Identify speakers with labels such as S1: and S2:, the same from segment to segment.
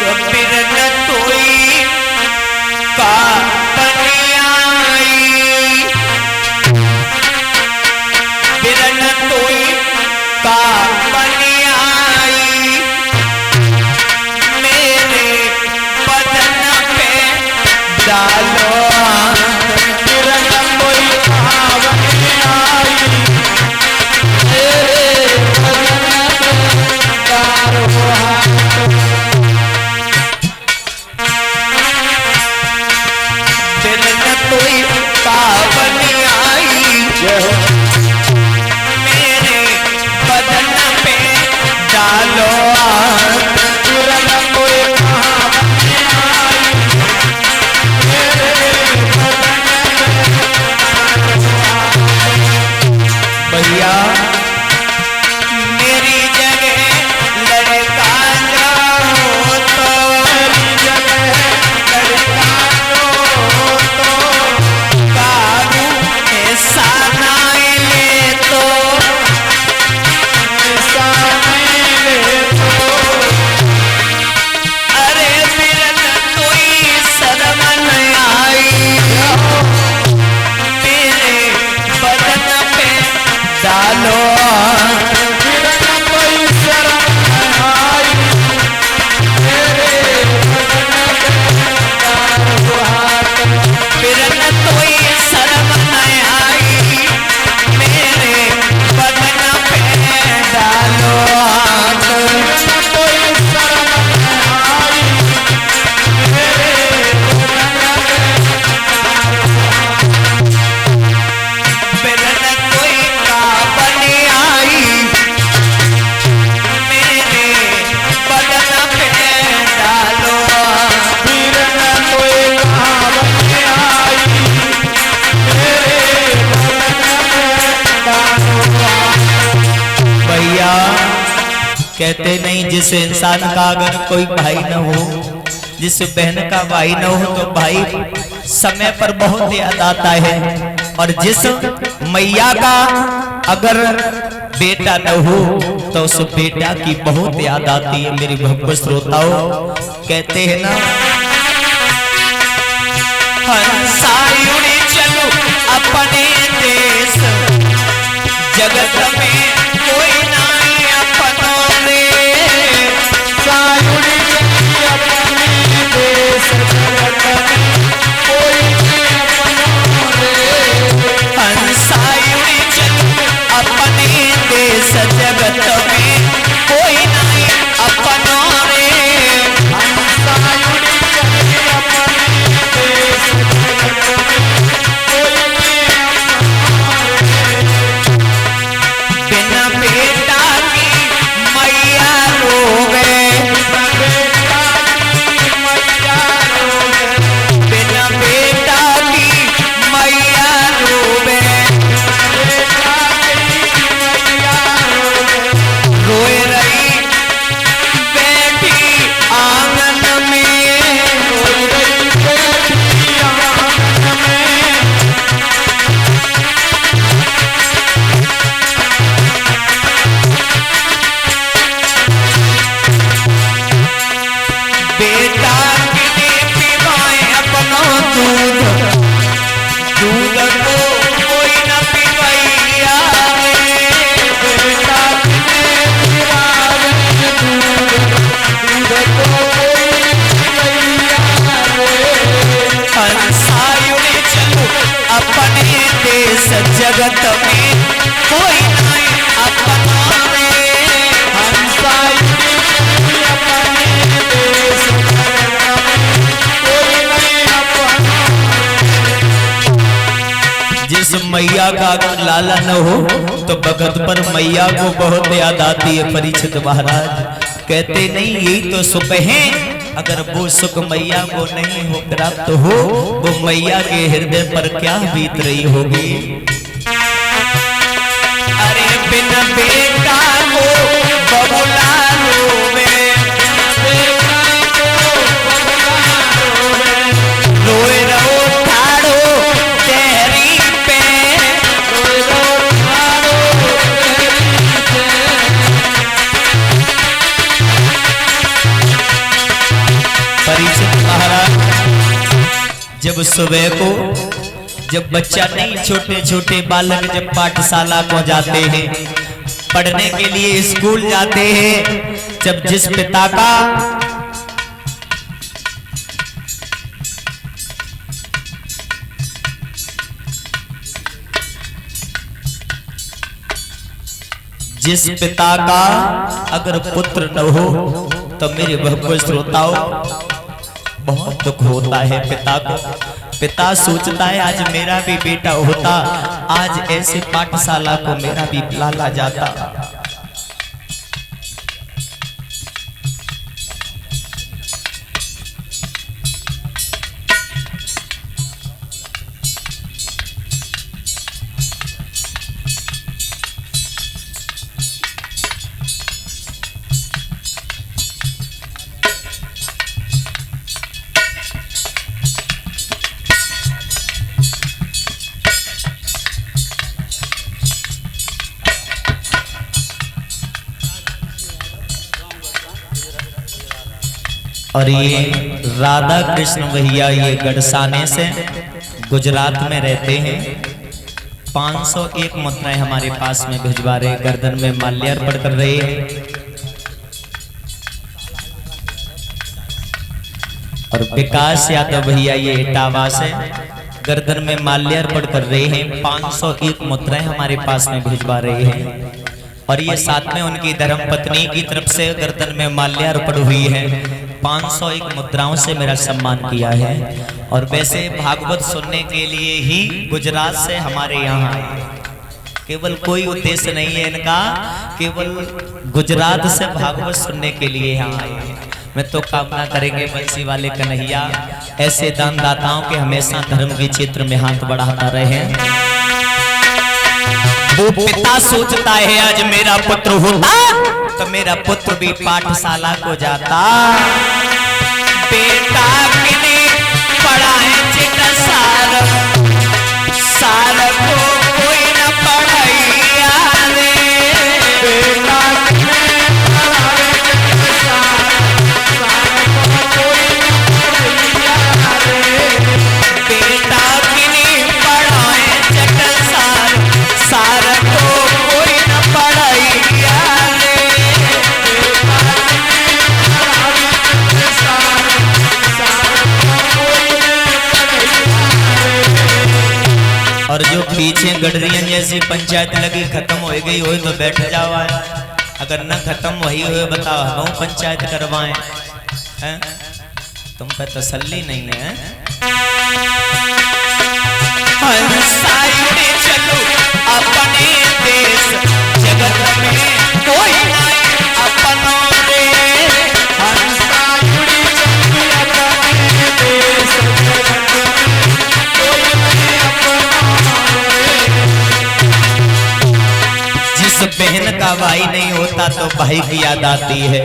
S1: बिरन तोई का बनियाई, बिरन तोई का बनियाई, मेरे बदन पे डालो बिरन तोई का बनियाई, मेरे बदन पे डालो कोई पावन आई, मेरे बदन पे डालो बिरन कोई पावन आई, मेरे भैया मेरी जगह लड़का हो तो, मेरी जगह लड़का हो तो कारू ऐसा नहीं ले तो, ऐसा नहीं ले तो, अरे बिरन कोई शर्म नहीं आई, मेरे बदन पे डालो बिरन कोई शर्म नहीं आई, मेरे बिरन कोई शर्म नहीं आई, मेरे बदन पे डालो बिरन कोई शर्म नहीं आई, मेरे बिरन कोई का बनियाई, मेरे बदन पे डालो बिरन कोई का बनियाई, मेरे बदन पे डालो। भैया कहते नहीं जिस इंसान का अगर कोई भाई न हो, जिस बहन का भाई न हो तो भाई समय पर बहुत याद आता है, और जिस मैया का अगर बेटा न हो तो उस बेटा की बहुत याद आती है। मेरे भक्त श्रोताओं कहते हैं ना, हंसायुनी चलो अपने देश, जगत में कोई नहीं अपनों रे, सायुनी चलो अपने देश, जगत में कोई नहीं अपनों रे, हंसायुनी चलो अपने देश, जगत में कोई नहीं अपनों रे, हंसायुनी चलो अपने देश, जगत में कोई नहीं अपनों रे, बिना बेटा की मैया रोवे, बिना बेटा की मैया रोवे, रोए रही बेटी आंगन में, रोए रही बेटी आंगन में, बेटा किने पिवाए अपना दूध, दूध को कोई न पिवैया रे, बेटा किने पिवाए दूध, दूध को कोई न पिवैया रे, हंसायुनी चलो अपने देश, जगत में कोई नहीं अपना रे, हंसायुनी चलो अपने देश, जगत में कोई नहीं अपना। जिस मैया का अगर लाला न हो तो भगत पर मैया को बहुत याद आती है। परीक्षित महाराज कहते नहीं यही तो सुख है, अगर वो सुख मैया को नहीं हो प्राप्त हो, वो मैया के हृदय पर क्या बीत रही होगी। अरे बिन बेटा को बबुला रोवे, रोए रहो ठाड़ो तेरी पे, रोए रहो ठाड़ो तेरी पे, जब सुबह को जब बच्चा नहीं, छोटे छोटे बालक जब पाठशाला को जाते हैं, पढ़ने के लिए स्कूल जाते हैं, जब जिस पिता का अगर पुत्र न हो तो मेरे भगवान श्रोताओं बहुत दुख होता है पिता को। पिता सोचता है आज मेरा भी बेटा होता, आज ऐसे पाठशाला को मेरा भी लाला जाता। और ये राधा कृष्ण भैया ये गढ़साने से गुजरात में रहते हैं। 501 मुद्राएं हमारे पास में भिजवा रहे, गर्दन में माल्यार्पण कर रहे हैं। और विकास यादव भैया ये इटावा से गर्दन में माल्यार्पण कर रहे हैं। 501 मुद्राएं हमारे पास में भिजवा रहे हैं। और ये साथ में उनकी धर्मपत्नी की तरफ से गर्दन में माल्यार्पण हुई है। 501 मुद्राओं से मेरा सम्मान किया है। और वैसे भागवत सुनने के लिए ही गुजरात से हमारे यहाँ आए, केवल कोई उद्देश्य नहीं है इनका, केवल गुजरात से भागवत सुनने के लिए यहाँ आए हैं। मैं तो कामना करेंगे बंसी वाले कन्हैया ऐसे दानदाताओं के हमेशा धर्म के क्षेत्र में हाथ बढ़ाता रहे। वो पिता सोचता है आज मेरा पुत्र होता तो मेरा पुत्र भी पाठशाला को जाता। बेटा किने पढ़ा है चिट सार, सार को कोई न पढ़ाइया रे। बेटा किने पढ़ा है चिट सार, सार को कोई न पढ़ाइया रे। बेटा किने पढ़ा है चिट सार, सार को कोई न पढ़ाइया रे। और जो पीछे गडरियन जैसी पंचायत लगी खत्म हो गई हो तो बैठ जाओ, अगर न खत्म वही हो बताओ हम पंचायत करवाएं हैं? तुम पे तसल्ली नहीं है। चलो अपने देश जगत में कोई नहीं अपनों रे। जिस बहन का भाई नहीं होता तो भाई की याद आती है।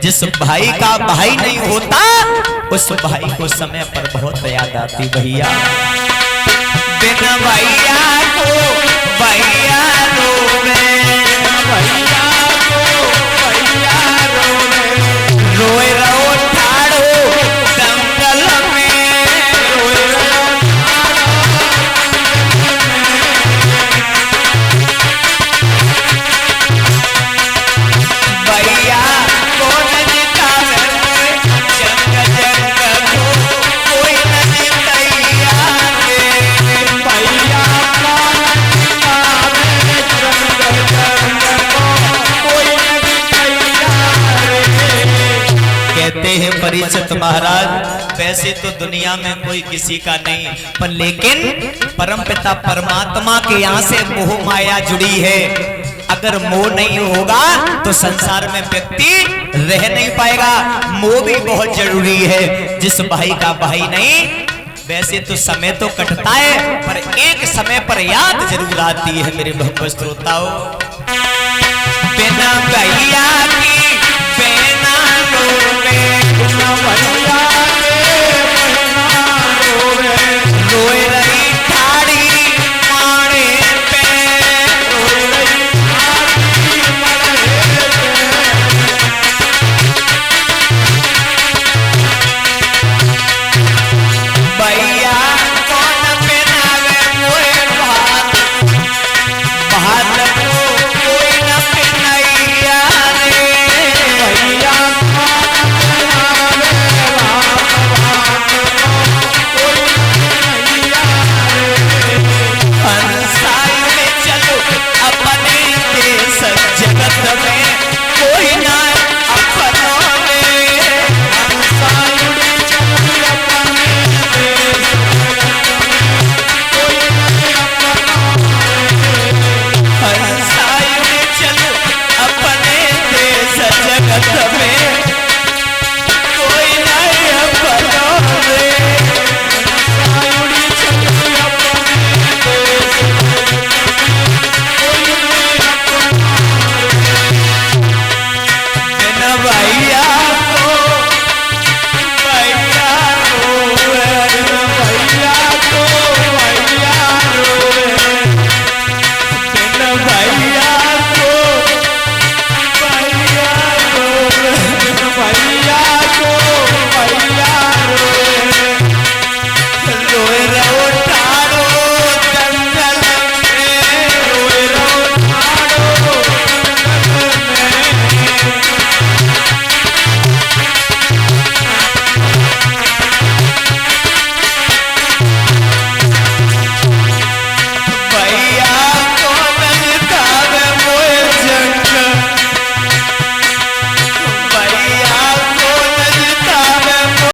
S1: जिस भाई का भाई नहीं होता उस भाई को समय पर बहुत याद आती। भैया बिना भैया को भैया रोवे, भैया को भैया रोवे। रोए रहो ठाड़ो दंगल में, रोए रहो भैया को नजता जंग जंग को कोई नजतैया रे। भैया को नजता जंग जंग को कोई नजतैया रे। कहते हैं परीक्षित महाराज वैसे तो दुनिया में कोई किसी का नहीं, पर लेकिन परमपिता परमात्मा के यहाँ से मोह माया जुड़ी है। अगर मोह नहीं होगा तो संसार में व्यक्ति रह नहीं पाएगा। मोह भी बहुत जरूरी है। जिस भाई का भाई नहीं, वैसे तो समय तो कटता है पर एक समय पर याद जरूर आती है मेरे भक्त श्रोताओं। बिना भैया की